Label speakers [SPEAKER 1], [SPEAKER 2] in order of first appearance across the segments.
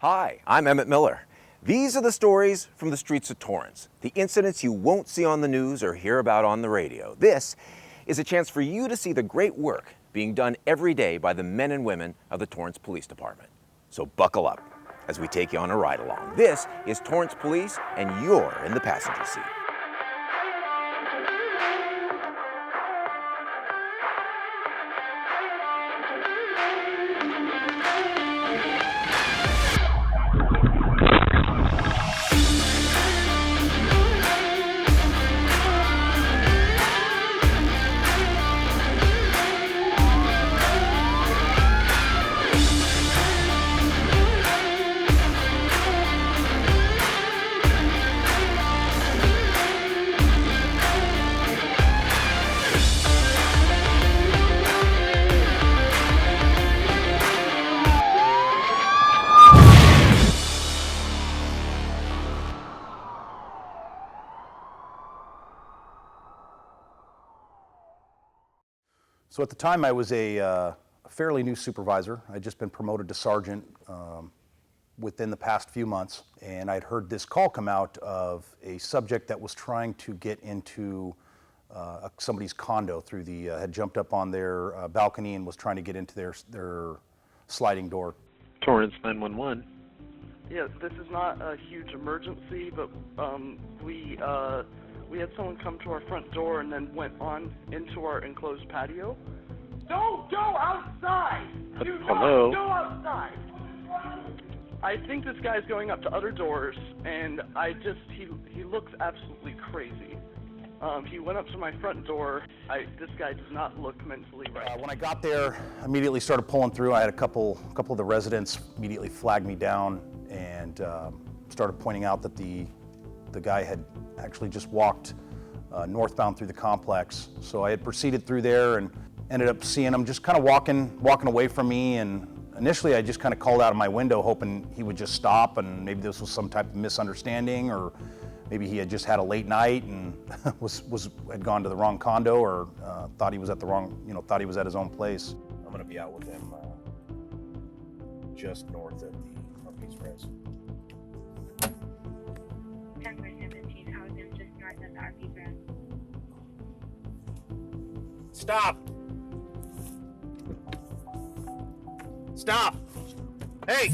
[SPEAKER 1] Hi, I'm Emmett Miller. These are the stories from the streets of Torrance, the incidents you won't see on the news or hear about on the radio. This is a chance for you to see the great work being done every day by the men and women of the Torrance Police Department. So buckle up as we take you on a ride along. This is Torrance Police, and you're in the passenger seat.
[SPEAKER 2] So at the time, I was a fairly new supervisor. I'd just been promoted to sergeant within the past few months, and I'd heard this call come out of a subject that was trying to get into somebody's condo through the, had jumped up on their balcony and was trying to get into their sliding door.
[SPEAKER 3] Torrance 911.
[SPEAKER 4] Yeah, this is not a huge emergency, but we had someone come to our front door and then went on into our enclosed patio.
[SPEAKER 5] Don't go outside! Do
[SPEAKER 3] Hello?
[SPEAKER 5] not go outside!
[SPEAKER 4] I think this guy's going up to other doors, and he looks absolutely crazy. He went up to my front door. This guy does not look mentally right.
[SPEAKER 2] When I got there, I immediately started pulling through. I had a couple of the residents immediately flagged me down and started pointing out that the guy had actually just walked northbound through the complex. So I had proceeded through there and ended up seeing him just kind of walking away from me. And initially I just kind of called out of my window hoping he would just stop, and maybe this was some type of misunderstanding, or maybe he had just had a late night and had gone to the wrong condo, or thought he was at the wrong, thought he was at his own place. I'm gonna be out with him just north of the Northeast Res.
[SPEAKER 6] 10/17, I was in just north of the RP Res.
[SPEAKER 2] Stop! Stop! Hey!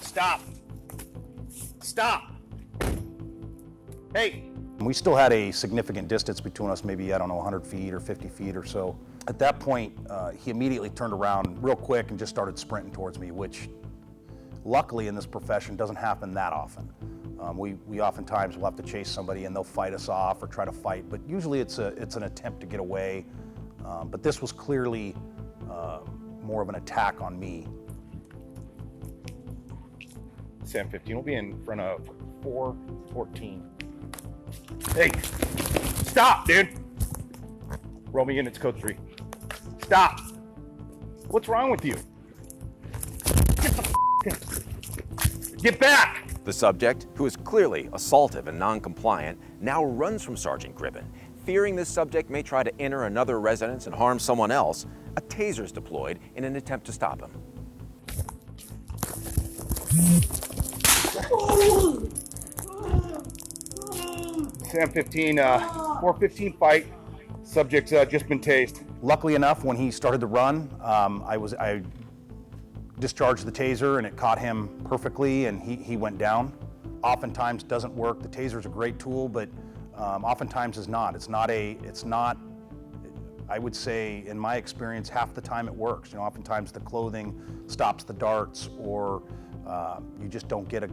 [SPEAKER 2] Stop! Stop! Hey! We still had a significant distance between us, maybe, 100 feet or 50 feet or so. At that point, he immediately turned around real quick and just started sprinting towards me, which luckily in this profession doesn't happen that often. We oftentimes will have to chase somebody and they'll fight us off or try to fight, but usually it's an attempt to get away. But this was clearly more of an attack on me. Sam 15 will be in front of 414. Hey, stop, dude. Roll me in, it's code 3. Stop. What's wrong with you? Get back!
[SPEAKER 1] The subject, who is clearly assaultive and non-compliant, now runs from Sergeant Gribben. Fearing this subject may try to enter another residence and harm someone else, a taser is deployed in an attempt to stop him.
[SPEAKER 2] Sam 15, 415 fight. Subject's just been tased. Luckily enough, when he started to run, I discharged the taser and it caught him perfectly, and he went down. Oftentimes doesn't work. The taser's a great tool, but oftentimes is not. It's not, I would say, in my experience, half the time it works. Oftentimes the clothing stops the darts, or you just don't get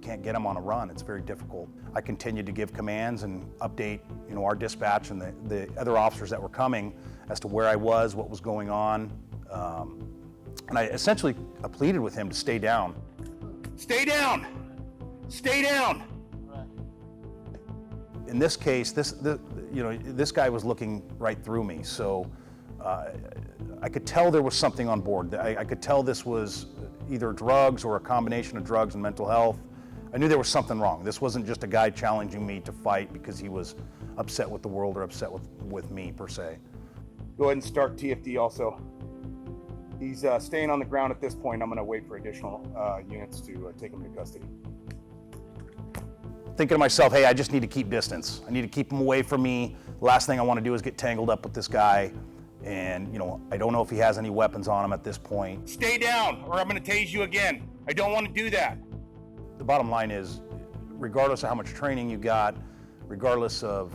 [SPEAKER 2] can't get them on a run. It's very difficult. I continued to give commands and update, our dispatch and the other officers that were coming as to where I was, what was going on. And I essentially pleaded with him to stay down. Stay down! Stay down! In this case, this guy was looking right through me, so I could tell there was something on board. I could tell this was either drugs or a combination of drugs and mental health. I knew there was something wrong. This wasn't just a guy challenging me to fight because he was upset with the world or upset with me, per se. Go ahead and start TFD also. He's staying on the ground at this point. I'm going to wait for additional units to take him to custody. Thinking to myself, hey, I just need to keep distance. I need to keep him away from me. The last thing I want to do is get tangled up with this guy. And, I don't know if he has any weapons on him at this point. Stay down, or I'm going to tase you again. I don't want to do that. The bottom line is, regardless of how much training you got, regardless of,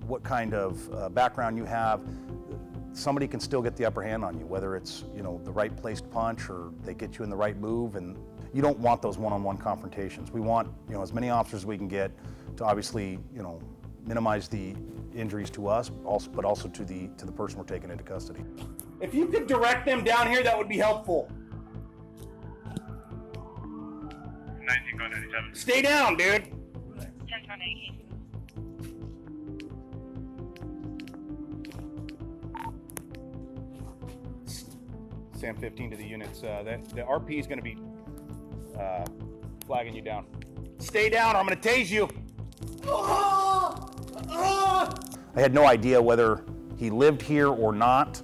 [SPEAKER 2] what kind of background you have, somebody can still get the upper hand on you, whether it's, the right placed punch or they get you in the right move. And you don't want those one-on-one confrontations. We want, as many officers as we can get to obviously, minimize the injuries to us, but also to the person we're taking into custody. If you could direct them down here, that would be helpful.
[SPEAKER 5] 1997.
[SPEAKER 2] Stay down, dude.
[SPEAKER 6] 10-20.
[SPEAKER 2] Sam 15 to the units. The RP is going to be flagging you down. Stay down or I'm going to tase you. I had no idea whether he lived here or not.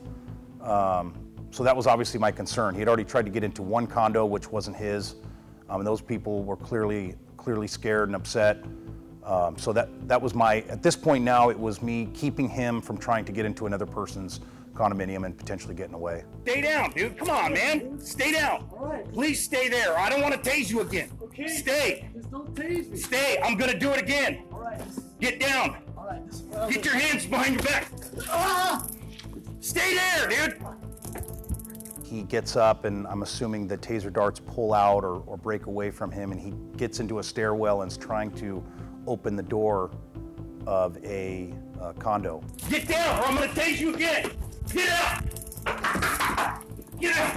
[SPEAKER 2] So that was obviously my concern. He had already tried to get into one condo, which wasn't his. And those people were clearly scared and upset. So that was at this point now, it was me keeping him from trying to get into another person's condominium and potentially getting away. Stay down, dude. Come on, man. Stay down.
[SPEAKER 7] All right.
[SPEAKER 2] Please stay there. I don't want to tase you again.
[SPEAKER 7] Okay.
[SPEAKER 2] Stay.
[SPEAKER 7] Just don't tase me.
[SPEAKER 2] Stay. I'm going to do it again.
[SPEAKER 7] All right.
[SPEAKER 2] Get down.
[SPEAKER 7] All right.
[SPEAKER 2] Get your hands behind your back. Stay there, dude. He gets up, and I'm assuming the taser darts pull out or break away from him, and he gets into a stairwell and is trying to open the door of a condo. Get down, or I'm going to tase you again. Get out. Get out.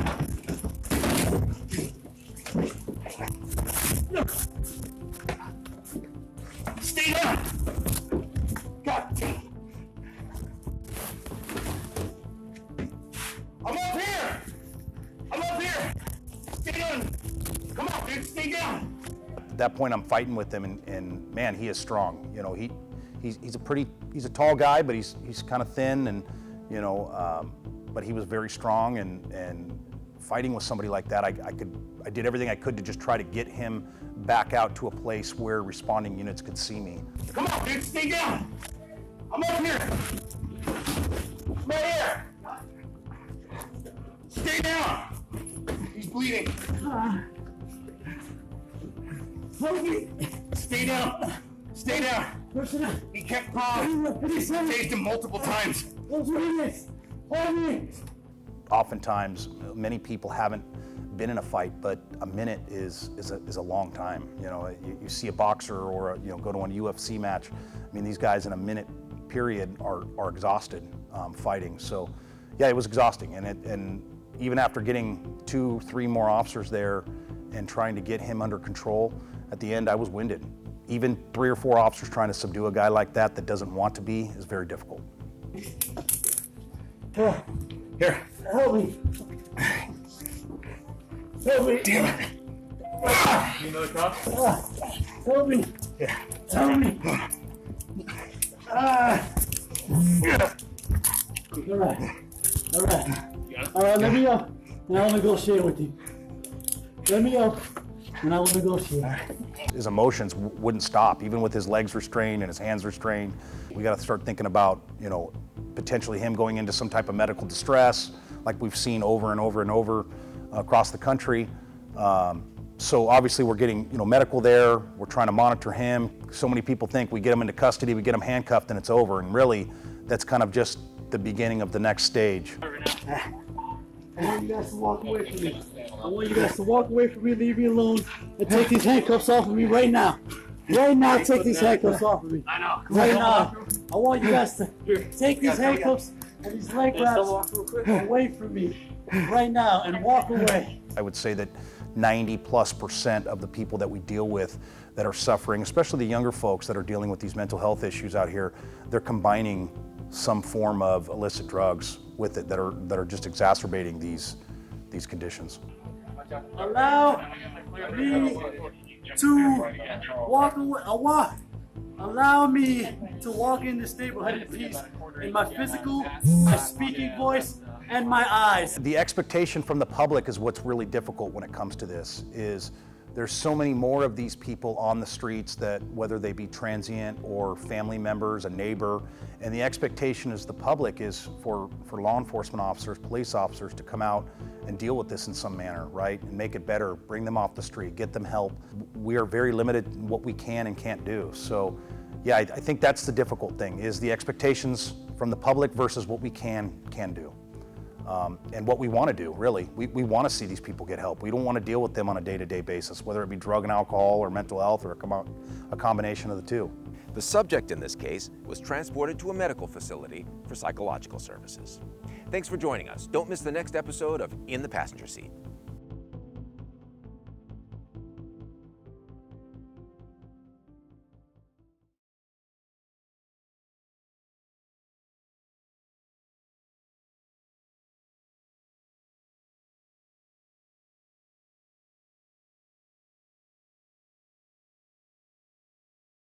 [SPEAKER 2] Stay down. God damn. I'm up here! I'm up here! Stay down! Come on, dude, stay down! At that point, I'm fighting with him, and man, he is strong. He's a tall guy, but he's kind of thin, and but he was very strong. And fighting with somebody like that, I did everything I could to just try to get him back out to a place where responding units could see me. Come on, dude, stay down! I'm up here! Right here! Stay down! He's bleeding.
[SPEAKER 7] Help me.
[SPEAKER 2] Stay down. Stay down. He kept calm. Tased him multiple times.
[SPEAKER 7] Hold me.
[SPEAKER 2] Oftentimes, many people haven't been in a fight, but a minute is a long time. You see a boxer or go to a UFC match. I mean, these guys in a minute period are exhausted fighting. So, yeah, it was exhausting, and even after getting 2-3 more officers there and trying to get him under control, at the end I was winded. Even 3 or 4 officers trying to subdue a guy like that doesn't want to be is very difficult. Here.
[SPEAKER 7] Help me. Help me.
[SPEAKER 2] Damn it.
[SPEAKER 5] You know the cop?
[SPEAKER 7] Help me.
[SPEAKER 2] Yeah.
[SPEAKER 7] Help me. All right, let me up, and I'll negotiate with you. Let me up, and I will negotiate.
[SPEAKER 2] His emotions wouldn't stop, even with his legs restrained and his hands restrained. We got to start thinking about, potentially him going into some type of medical distress, like we've seen over and over and over across the country. So obviously we're getting, medical there. We're trying to monitor him. So many people think we get him into custody, we get him handcuffed, and it's over. And really, that's kind of just the beginning of the next stage.
[SPEAKER 7] I want you guys to walk away from me. I want you guys to walk away from me, leave me alone, and take these handcuffs off of me right now. Right now, take these handcuffs off of me.
[SPEAKER 5] I know.
[SPEAKER 7] Right now. I want you guys to take these handcuffs and these leg wraps away from me right now and walk away.
[SPEAKER 2] I would say that 90+% of the people that we deal with that are suffering, especially the younger folks that are dealing with these mental health issues out here, they're combining some form of illicit drugs with it that are just exacerbating these conditions.
[SPEAKER 7] Allow me to walk away. Allow me to walk in this neighborhood in peace, in my physical, my speaking voice, and my eyes.
[SPEAKER 2] The expectation from the public is what's really difficult when it comes to this, is there's so many more of these people on the streets, that whether they be transient or family members, a neighbor, and the expectation is the public is for law enforcement officers, police officers to come out and deal with this in some manner, right? And make it better, bring them off the street, get them help. We are very limited in what we can and can't do. So yeah, I think that's the difficult thing, is the expectations from the public versus what we can do. And what we want to do, really. We want to see these people get help. We don't want to deal with them on a day-to-day basis, whether it be drug and alcohol or mental health or a combination of the two.
[SPEAKER 1] The subject in this case was transported to a medical facility for psychological services. Thanks for joining us. Don't miss the next episode of In the Passenger Seat.